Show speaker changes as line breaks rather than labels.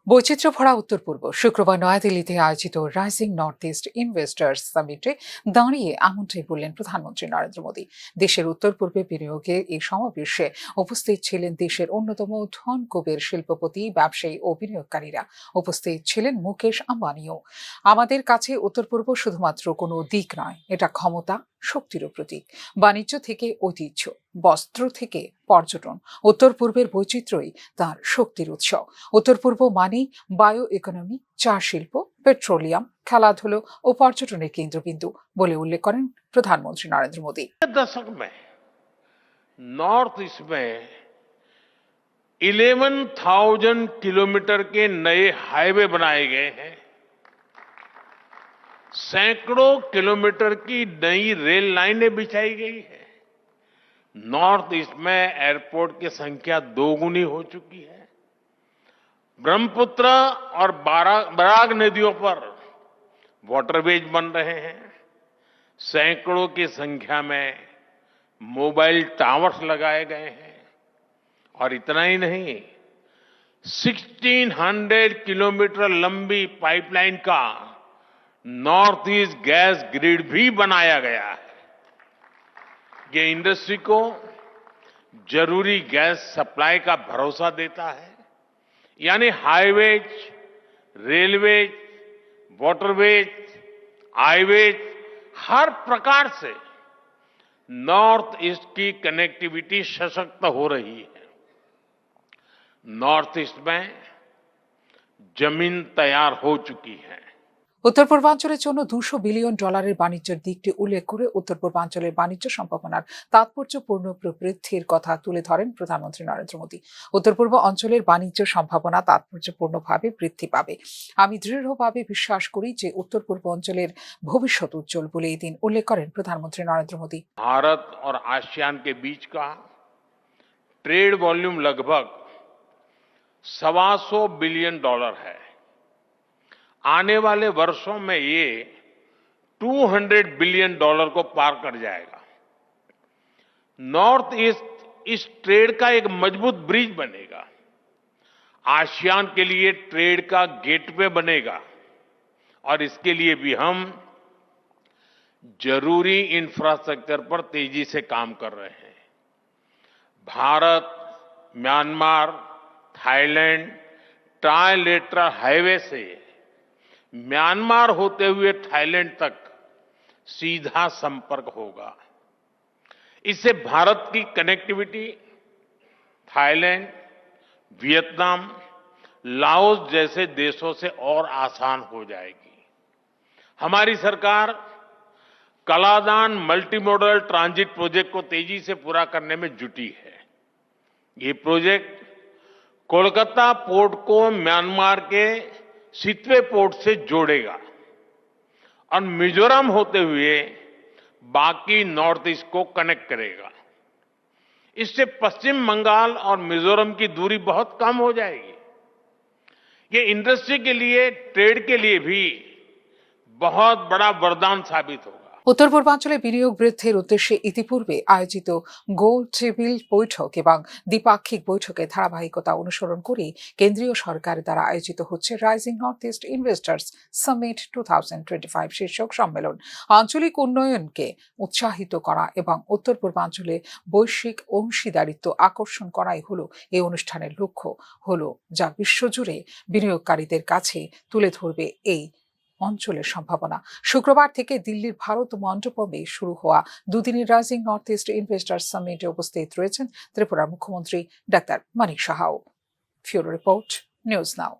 বৈচিত্র্য ভরা উত্তর পূর্ব শুক্রবার নয়াদিল্লিতে আয়োজিত রাইজিং নর্থ ইস্ট ইনভেস্টার্স সামিটে দাঁড়িয়ে এমনটাই বললেন প্রধানমন্ত্রী নরেন্দ্র মোদী। দেশের উত্তর পূর্বে বিনিয়োগে এই সমাবেশে উপস্থিত ছিলেন দেশের অন্যতম ধন কুবের শিল্পপতি, ব্যবসায়ী ও বিনিয়োগকারীরা। উপস্থিত ছিলেন মুকেশ আম্বানিও। আমাদের কাছে উত্তর পূর্ব শুধুমাত্র কোনো দিক নয়, এটা ক্ষমতা, শক্তিরও প্রতীক। বাণিজ্য থেকে ঐতিহ্য, বস্ত্র থেকে পর্যটন, উত্তর পূর্বের বৈচিত্র্যই তার শক্তির উৎস। উত্তর পূর্ব মানেই বায়ো ইকোনমি, চা শিল্প, পেট্রোলিয়াম, খেলাধুলো ও পর্যটনের কেন্দ্রবিন্দু বলে উল্লেখ করেন প্রধানমন্ত্রী নরেন্দ্র মোদী।
दशक में नॉर्थ ईस्ट में 11,000 किलोमीटर के नए हाईवे बनाए गए हैं। सैकड़ों किलोमीटर की नई रेल लाइनें बिछाई गई है। नॉर्थ ईस्ट में एयरपोर्ट की संख्या दोगुनी हो चुकी है। ब्रह्मपुत्र और बराग नदियों पर वाटरवेज बन रहे हैं। सैकड़ों की संख्या में मोबाइल टावर्स लगाए गए हैं। और इतना ही नहीं, 1600 किलोमीटर लंबी पाइपलाइन का नॉर्थ ईस्ट गैस ग्रिड भी बनाया गया है। ये इंडस्ट्री को जरूरी गैस सप्लाई का भरोसा देता है। यानी हाईवेज, रेलवेज, वाटरवेज, आईवेज, हर प्रकार से नॉर्थ ईस्ट की कनेक्टिविटी सशक्त हो रही है। नॉर्थ ईस्ट में जमीन तैयार हो चुकी है।
উত্তর পূর্বাঞ্চলের জন্য $200 বিলিয়ন বাণিজ্যের দিকটি উল্লেখ করে উত্তর পূর্বাঞ্চলের বাণিজ্য সম্ভাবনার তাৎপর্যপূর্ণ প্রবৃদ্ধির কথা তুলে ধরেন প্রধানমন্ত্রী নরেন্দ্র মোদী। উত্তর পূর্ব অঞ্চলের বাণিজ্য সম্ভাবনা তাৎপর্যপূর্ণভাবে বৃদ্ধি পাবে। আমি দৃঢ়ভাবে বিশ্বাস করি যে উত্তর পূর্ব অঞ্চলের ভবিষ্যৎ উজ্জ্বল বলে এই দিন উল্লেখ করেন প্রধানমন্ত্রী নরেন্দ্র মোদী।
भारत और आसियान के बीच का ट्रेड वॉल्यूम लगभग $125 बिलियन है। आने वाले वर्षों में ये $200 बिलियन को पार कर जाएगा। नॉर्थ ईस्ट इस ट्रेड का एक मजबूत ब्रिज बनेगा। आसियान के लिए ट्रेड का गेटवे बनेगा। और इसके लिए भी हम जरूरी इंफ्रास्ट्रक्चर पर तेजी से काम कर रहे हैं। Bharat, Myanmar, Thailand trilateral highway से म्यांमार होते हुए थाईलैंड तक सीधा संपर्क होगा। इससे भारत की कनेक्टिविटी थाईलैंड, वियतनाम, लाओस जैसे देशों से और आसान हो जाएगी। हमारी सरकार Kaladan multi modal transit project को तेजी से पूरा करने में जुटी है। ये प्रोजेक्ट कोलकाता पोर्ट को म्यांमार के सितवे पोर्ट से जोड़ेगा और मिजोरम होते हुए बाकी नॉर्थ ईस्ट को कनेक्ट करेगा। इससे पश्चिम बंगाल और मिजोरम की दूरी बहुत कम हो जाएगी। ये इंडस्ट्री के लिए, ट्रेड के लिए भी बहुत बड़ा वरदान साबित होगा।
উত্তর পূর্বাঞ্চলে বিনিয়োগ বৃদ্ধির উদ্দেশ্যে ইতিপূর্বে আয়োজিত গোল টেবিল বৈঠক এবং দ্বিপাক্ষিক বৈঠকের ধারাবাহিকতা অনুসরণ করে কেন্দ্রীয় সরকার দ্বারা আয়োজিত হচ্ছে rising north east investors summit 2025 শীর্ষক সম্মেলন। আঞ্চলিক উন্নয়নকে উৎসাহিত করা এবং উত্তর পূর্বাঞ্চলে বৈশ্বিক অংশীদারিত্ব আকর্ষণ করাই হলো এই অনুষ্ঠানের লক্ষ্য, যা বিশ্বজুড়ে বিনিয়োগকারীদের কাছে তুলে ধরবে এই অঞ্চলের সম্ভাবনা। শুক্রবার থেকে দিল্লির ভারত মণ্ডপমে শুরু হওয়া দুদিনের রাইজিং নর্থ ইস্ট ইনভেস্টার্স সামিটে উপস্থিত রয়েছেন ত্রিপুরার মুখ্যমন্ত্রী ডাক্তার মানিক সাহাও। ফিউরো রিপোর্ট, নিউজ নাও।